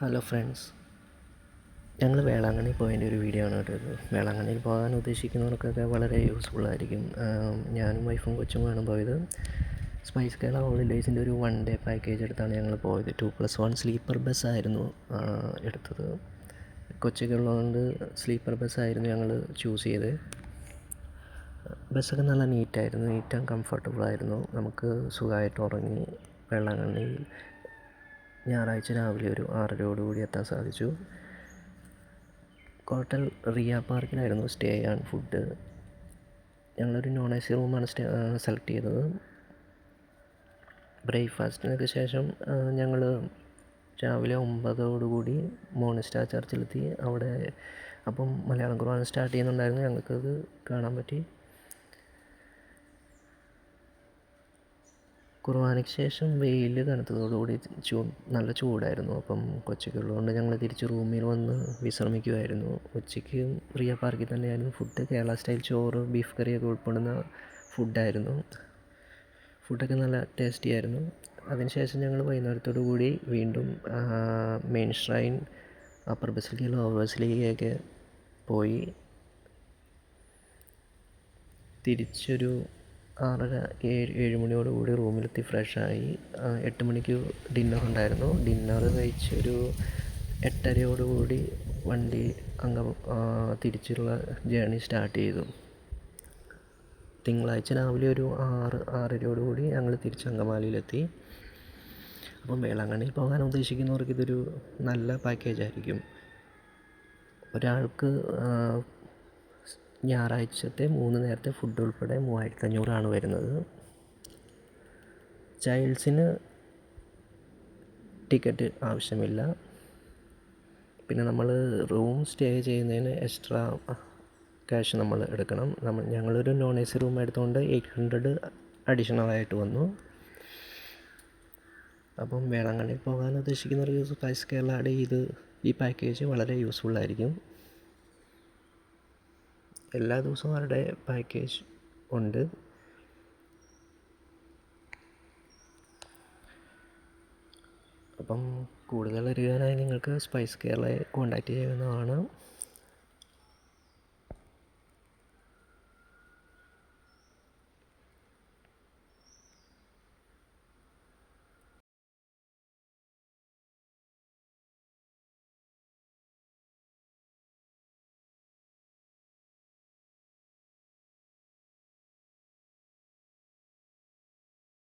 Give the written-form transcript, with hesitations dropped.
Hello friends, ഞങ്ങൾ വേളാങ്കണ്ണി പോയതിൻ്റെ ഒരു വീഡിയോ ആണ് കേട്ടോ ഇത്. വേളാങ്കണ്ണിയിൽ പോകാൻ ഉദ്ദേശിക്കുന്നവർക്കൊക്കെ വളരെ യൂസ്ഫുള്ളായിരിക്കും. ഞാനും വൈഫും കൊച്ചുമാണ് പോയത്. സ്പൈസ് കേരള ഹോളിഡേയ്സിൻ്റെ ഒരു 1 ഡേ പാക്കേജ് എടുത്താണ് ഞങ്ങൾ പോയത്. 2+1 സ്ലീപ്പർ ബസ്സായിരുന്നു എടുത്തത്. കൊച്ചൊക്കെ ഉള്ളതുകൊണ്ട് സ്ലീപ്പർ ബസ്സായിരുന്നു ഞങ്ങൾ ചൂസ് ചെയ്തത്. ബസ്സൊക്കെ നല്ല നീറ്റ് ആൻഡ് കംഫർട്ടബിളായിരുന്നു. നമുക്ക് സുഖമായിട്ട് ഉറങ്ങി വേളാങ്കണ്ണിയിൽ ഞായറാഴ്ച രാവിലെ ഒരു 6:30 എത്താൻ സാധിച്ചു. ഹോട്ടൽ റിയ പാർക്കിലായിരുന്നു സ്റ്റേ ആൻഡ് ഫുഡ്. ഞങ്ങളൊരു നോൺ AC റൂമാണ് സെലക്ട് ചെയ്തത്. ബ്രേക്ക്ഫാസ്റ്റിനൊക്കെ ശേഷം ഞങ്ങൾ രാവിലെ 9 മോണിസ്റ്റാർ ചർച്ചിലെത്തി. അവിടെ അപ്പം മലയാളം ഖുർആൻ സ്റ്റാർട്ട് ചെയ്യുന്നുണ്ടായിരുന്നു. ഞങ്ങൾക്കത് കാണാൻ പറ്റി. കുർബാനയ്ക്ക് ശേഷം വെയിൽ തണുത്തതോടുകൂടി നല്ല ചൂടായിരുന്നു. അപ്പം കൊച്ചൊക്കെ ഉള്ളതുകൊണ്ട് ഞങ്ങൾ തിരിച്ച് റൂമിൽ വന്ന് വിശ്രമിക്കുമായിരുന്നു. ഉച്ചയ്ക്ക് റിയ പാർക്കിൽ തന്നെയായിരുന്നു ഫുഡ്. കേരള സ്റ്റൈൽ ചോറ്, ബീഫ് കറിയൊക്കെ ഉൾപ്പെടുന്ന ഫുഡായിരുന്നു. ഫുഡൊക്കെ നല്ല ടേസ്റ്റി ആയിരുന്നു. അതിനുശേഷം ഞങ്ങൾ വൈകുന്നേരത്തോടു കൂടി വീണ്ടും main shrine, upper basilica, lower ബസിലിക്കയൊക്കെ പോയി തിരിച്ചൊരു 6:30-7 മണിയോടുകൂടി റൂമിലെത്തി ഫ്രഷായി. 8 മണിക്ക് ഡിന്നറുണ്ടായിരുന്നു. ഡിന്നർ കഴിച്ചൊരു 8:30 വണ്ടി തിരിച്ചുള്ള ജേണി സ്റ്റാർട്ട് ചെയ്തു. തിങ്കളാഴ്ച രാവിലെ ഒരു 6-6:30 ഞങ്ങൾ തിരിച്ച് അങ്കമാലിയിലെത്തി. അപ്പം വേളാങ്കണ്ണിയിൽ പോകാൻ ഉദ്ദേശിക്കുന്നവർക്ക് ഇതൊരു നല്ല പാക്കേജായിരിക്കും. ഒരാൾക്ക് ഞായറാഴ്ചത്തെ 3 നേരത്തെ ഫുഡ് ഉൾപ്പെടെ 3500 വരുന്നത്. ചൈൽഡ്സിന് ടിക്കറ്റ് ആവശ്യമില്ല. പിന്നെ നമ്മൾ റൂം സ്റ്റേ ചെയ്യുന്നതിന് എക്സ്ട്രാ ക്യാഷ് നമ്മൾ എടുക്കണം. ഞങ്ങളൊരു നോൺ AC റൂം എടുത്തുകൊണ്ട് 800 അഡീഷണലായിട്ട് വന്നു. അപ്പം വേളാങ്കണ്ണിയിൽ പോകാൻ ഉദ്ദേശിക്കുന്നവർക്ക് സ്പൈസ് കേരളയുടെ ഈ പാക്കേജ് വളരെ യൂസ്ഫുള്ളായിരിക്കും. എല്ലാ ദിവസവും അവരുടെ പാക്കേജ് ഉണ്ട്. അപ്പം കൂടുതൽ അറിയാനായി നിങ്ങൾക്ക് സ്പൈസ് കേരളയെ കോൺടാക്റ്റ് ചെയ്യാവുന്നതാണ്.